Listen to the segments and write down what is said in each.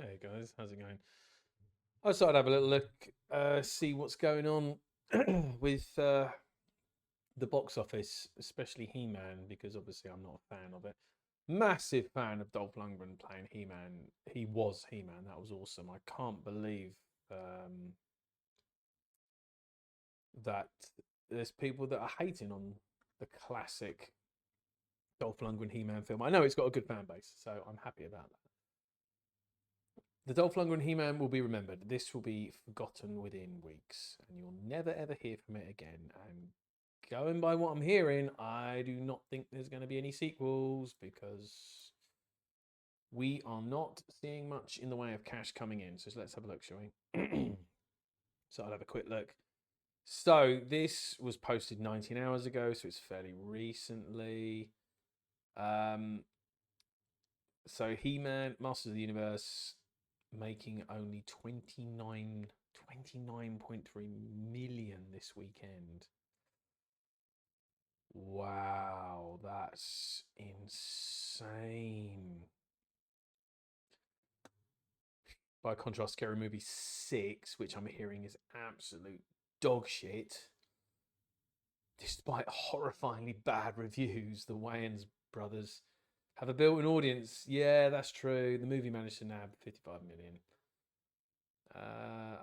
Hey guys, how's it going? I thought I'd have a little look, see what's going on with the box office, especially He-Man, because obviously I'm not a fan of it. Massive fan of Dolph Lundgren playing He-Man. He was He-Man. That was awesome. I can't believe um, that there's people that are hating on the classic Dolph Lundgren He-Man film. I know it's got a good fan base, so I'm happy about that. The Dolph Lundgren He-Man will be remembered. This will be forgotten within weeks, and you'll never ever hear from it again. And going by what I'm hearing, I do not think there's going to be any sequels because we are not seeing much in the way of cash coming in. So let's have a look, shall we? So I'll have a quick look. So this was posted 19 hours ago, so it's fairly recently. Um, so He-Man, Masters of the Universe, making only 29.3 million this weekend. Wow, that's insane. By contrast, Scary Movie 6, which I'm hearing is absolute dog shit, despite horrifyingly bad reviews, the Wayans brothers have a built-in audience. Yeah, that's true. The movie managed to nab 55 million.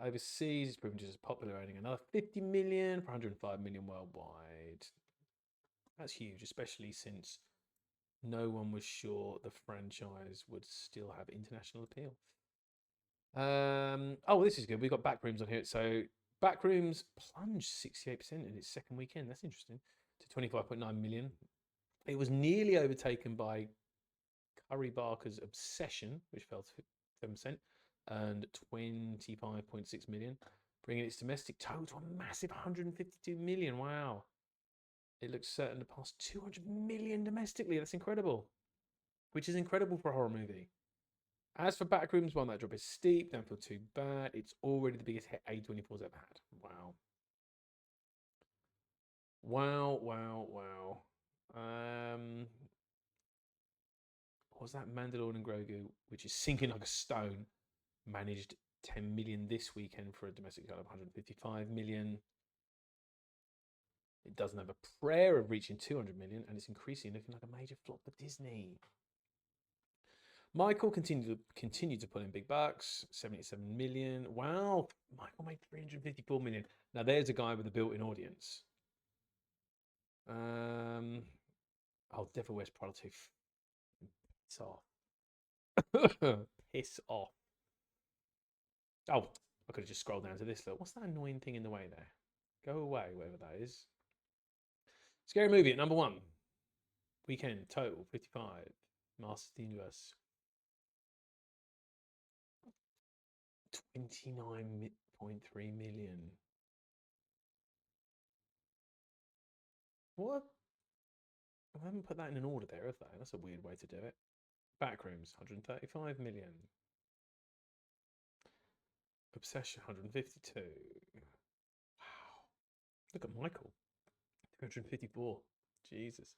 Overseas, it's proven just as popular, earning another 50 million for 105 million worldwide. That's huge, especially since no one was sure the franchise would still have international appeal. Oh, this is good. We've got Backrooms on here. So Backrooms plunged 68% in its second weekend. That's interesting. To 25.9 million. It was nearly overtaken by Curry Barker's Obsession, which fell to 7%, and 25.6 million, bringing its domestic total to a massive 152 million. Wow. It looks certain to pass 200 million domestically. That's incredible, which is incredible for a horror movie. As for Backrooms 1, that drop is steep. Don't feel too bad. It's already the biggest hit A24's ever had. Wow. Wow, wow, wow. What was that? Mandalorian and Grogu, which is sinking like a stone, managed 10 million this weekend for a domestic total of 155 million. It doesn't have a prayer of reaching 200 million, and it's increasingly looking like a major flop for Disney. Michael continued to pull in big bucks, 77 million. Wow, Michael made 354 million. Now there's a guy with a built-in audience. Oh, Devil Wears Prada 2. Piss off. Piss off. Oh, I could have just scrolled down to this. Look, what's that annoying thing in the way there? Go away, whatever that is. Scary Movie at number 1. Weekend total 55. Masters of the Universe 29.3 million. What? I haven't put that in an order there, have they? That's a weird way to do it. Backrooms 135 million. Obsession 152. Wow. Look at Michael. 254. Jesus.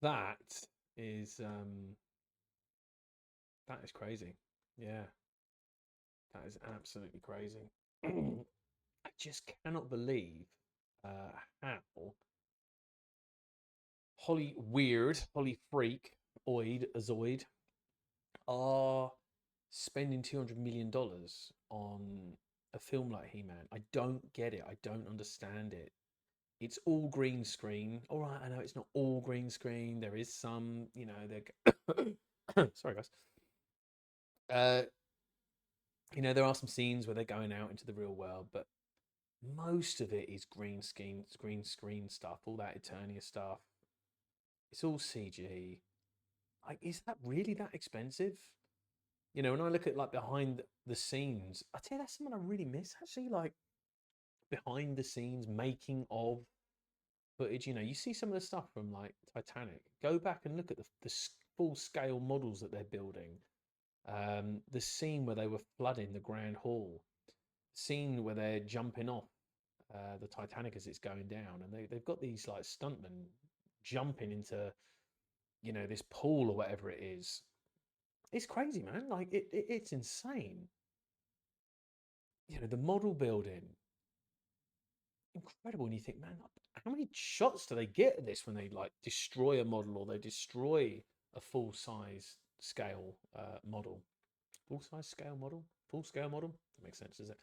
That is that is crazy. Yeah. That is absolutely crazy. I just cannot believe how Holly Freak, Oid, Azoid are spending $200 million on a film like He-Man. I don't get it. I don't understand it. It's all green screen. All right, I know it's not all green screen. There is some, they're sorry guys. Uh, there are some scenes where they're going out into the real world, but most of it is green screen stuff, all that Eternia stuff. It's all CG. Like, is that really that expensive? When I look at like behind the scenes, I tell you that's something I really miss. Actually, like behind the scenes making of footage. You see some of the stuff from like Titanic. Go back and look at the full scale models that they're building. The scene where they were flooding the Grand Hall, scene where they're jumping off the Titanic as it's going down, and they've got these like stuntmen jumping into this pool or whatever it is. It's crazy, man. Like it's insane. You know, the model building, incredible. And you think, man, how many shots do they get at this when they like destroy a model or they destroy a full size scale model? Full size scale model? Full scale model? That makes sense, does it?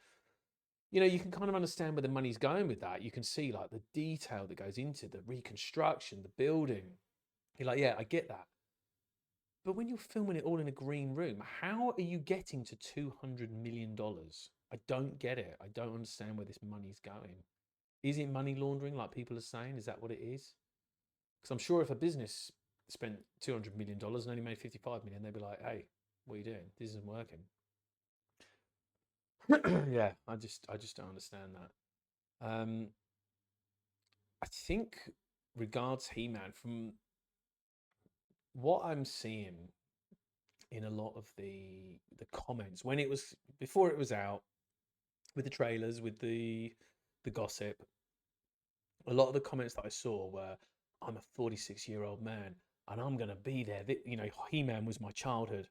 You know, you can kind of understand where the money's going with that. You can see like the detail that goes into the reconstruction, the building. You're like, yeah, I get that. But when you're filming it all in a green room, how are you getting to $200 million? I don't get it. I don't understand where this money's going. Is it money laundering, like people are saying? Is that what it is? Because I'm sure if a business spent $200 million and only made 55 million, they'd be like, "Hey, what are you doing? This isn't working." Yeah, I just don't understand that. I think regards He-Man, from what I'm seeing in a lot of the comments when it was before it was out, with the trailers, with the gossip, a lot of the comments that I saw were, "I'm a 46-year-old man and I'm gonna be there. You know, He-Man was my childhood.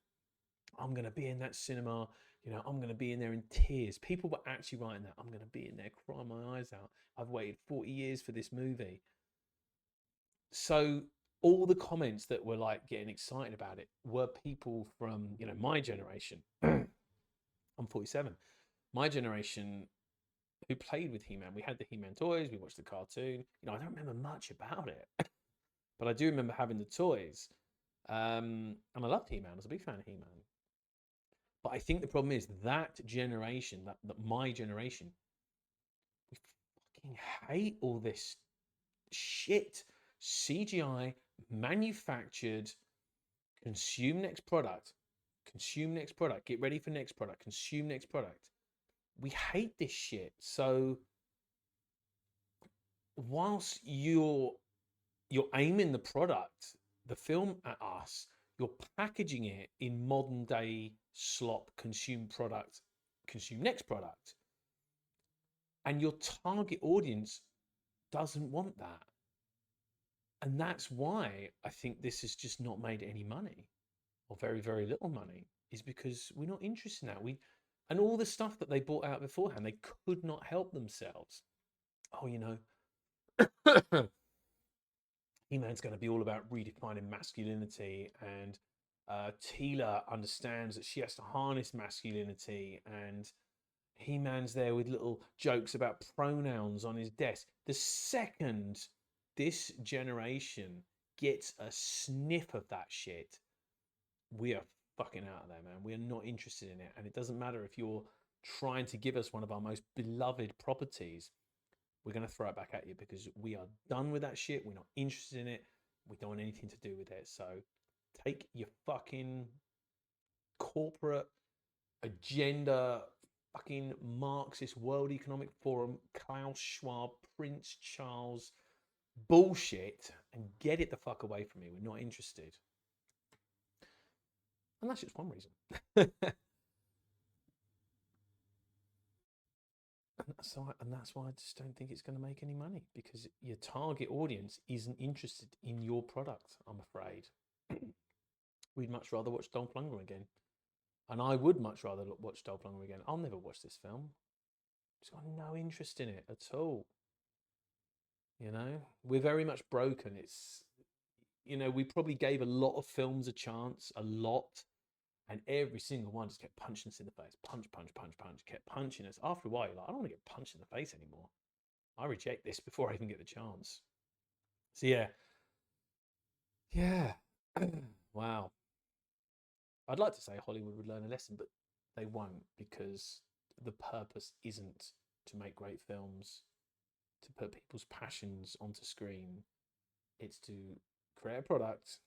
I'm gonna be in that cinema. You know, I'm gonna be in there in tears." People were actually writing that. "I'm gonna be in there crying my eyes out. I've waited 40 years for this movie." So all the comments that were like getting excited about it were people from, you know, my generation. I'm 47. My generation, who played with He-Man. We had the He-Man toys. We watched the cartoon. You know, I don't remember much about it, but I do remember having the toys. And I loved He-Man. I was a big fan of He-Man. But I think the problem is that generation, that my generation, we fucking hate all this shit. CGI, manufactured, consume next product, consume next product, get ready for next product, consume next product. We hate this shit. So whilst you're aiming the product, the film at us, you're packaging it in modern day slop, consume product, consume next product. And your target audience doesn't want that. And that's why I think this has just not made any money, or very, very little money, is because we're not interested in that. And all the stuff that they bought out beforehand, they could not help themselves. Oh, you know, He-Man's going to be all about redefining masculinity, and Teela understands that she has to harness masculinity, and He-Man's there with little jokes about pronouns on his desk. The second this generation gets a sniff of that shit, we are fucking out of there, man. We are not interested in it. And it doesn't matter if you're trying to give us one of our most beloved properties. We're going to throw it back at you because we are done with that shit. We're not interested in it. We don't want anything to do with it. So take your fucking corporate agenda, fucking Marxist World Economic Forum, Klaus Schwab, Prince Charles bullshit, and get it the fuck away from me. We're not interested. And that's just one reason. And that's why I just don't think it's going to make any money, because your target audience isn't interested in your product, I'm afraid. We'd much rather watch Dolph Lundgren again. And I would much rather watch Dolph Lundgren again. I'll never watch this film. Just got no interest in it at all. You know, we're very much broken. It's, you know, we probably gave a lot of films a chance, a lot. And every single one just kept punching us in the face. Punch, punch, punch, punch. Kept punching us. After a while, you're like, I don't want to get punched in the face anymore. I reject this before I even get the chance. So yeah. Yeah. Wow. I'd like to say Hollywood would learn a lesson, but they won't, because the purpose isn't to make great films, to put people's passions onto screen. It's to create a product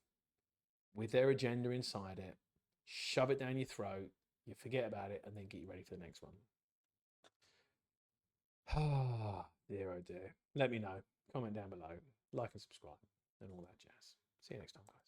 with their agenda inside it, shove it down your throat, you forget about it, and then get you ready for the next one. Ah, dear oh dear. Let me know. Comment down below. Like and subscribe and all that jazz. See you next time, guys.